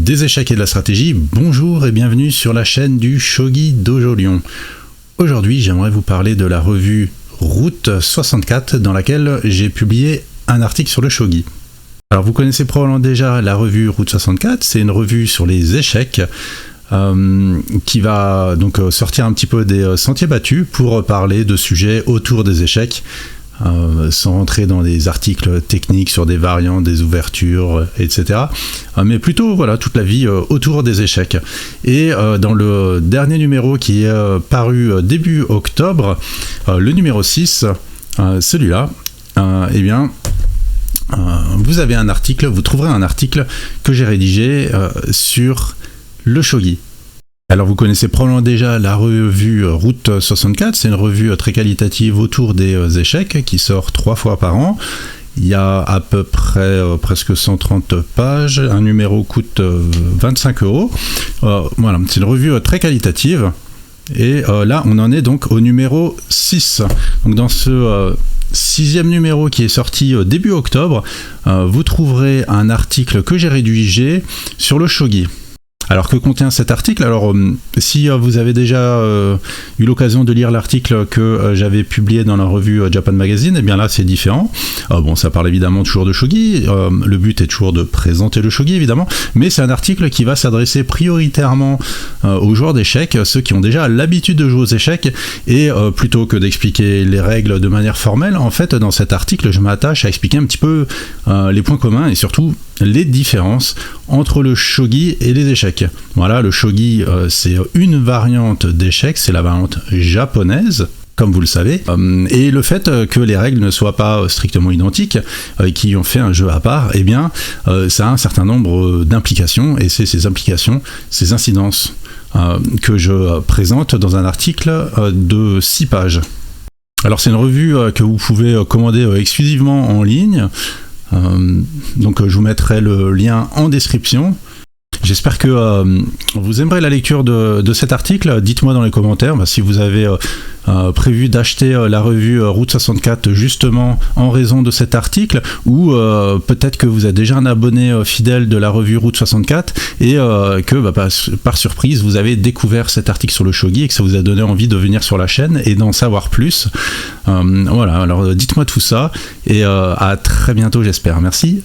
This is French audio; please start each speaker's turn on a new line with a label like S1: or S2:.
S1: Des échecs et de la stratégie, bonjour et bienvenue sur la chaîne du Shogi Dojo Lyon. Aujourd'hui, j'aimerais vous parler de la revue Route 64 dans laquelle j'ai publié un article sur le shogi. Alors vous connaissez probablement déjà la revue Route 64, c'est une revue sur les échecs qui va donc sortir un petit peu des sentiers battus pour parler de sujets autour des échecs. Sans rentrer dans des articles techniques sur des variantes, des ouvertures, etc. Mais plutôt voilà toute la vie autour des échecs. Et dans le dernier numéro qui est paru début octobre, le numéro 6, celui-là, eh bien, vous avez un article, vous trouverez un article que j'ai rédigé sur le shogi. Alors vous connaissez probablement déjà la revue Route 64, c'est une revue très qualitative autour des échecs qui sort 3 fois par an. Il y a à peu près presque 130 pages, un numéro coûte 25 €. Voilà, c'est une revue très qualitative. Et là on en est donc au numéro 6. Donc dans ce 6e numéro qui est sorti début octobre, vous trouverez un article que j'ai rédigé sur le shogi. Alors que contient cet article? Alors si vous avez déjà eu l'occasion de lire l'article que j'avais publié dans la revue Japan Magazine, et bien là c'est différent. Bon, ça parle évidemment toujours de shogi, le but est toujours de présenter le shogi évidemment, mais c'est un article qui va s'adresser prioritairement aux joueurs d'échecs, ceux qui ont déjà l'habitude de jouer aux échecs, et plutôt que d'expliquer les règles de manière formelle, en fait dans cet article je m'attache à expliquer un petit peu les points communs et surtout les différences entre le shogi et les échecs. Voilà, le shogi c'est une variante d'échecs, c'est la variante japonaise, comme vous le savez, et le fait que les règles ne soient pas strictement identiques, qui ont fait un jeu à part, eh bien ça a un certain nombre d'implications, et c'est ces implications, ces incidences que je présente dans un article de 6 pages. Alors c'est une revue que vous pouvez commander exclusivement en ligne. Donc je vous mettrai le lien en description. J'espère que vous aimerez la lecture de cet article. Dites-moi dans les commentaires si vous avez prévu d'acheter la revue Route 64 justement en raison de cet article, ou peut-être que vous êtes déjà un abonné fidèle de la revue Route 64 et que par surprise vous avez découvert cet article sur le shogi et que ça vous a donné envie de venir sur la chaîne et d'en savoir plus. Voilà, alors dites-moi tout ça et à très bientôt j'espère. Merci.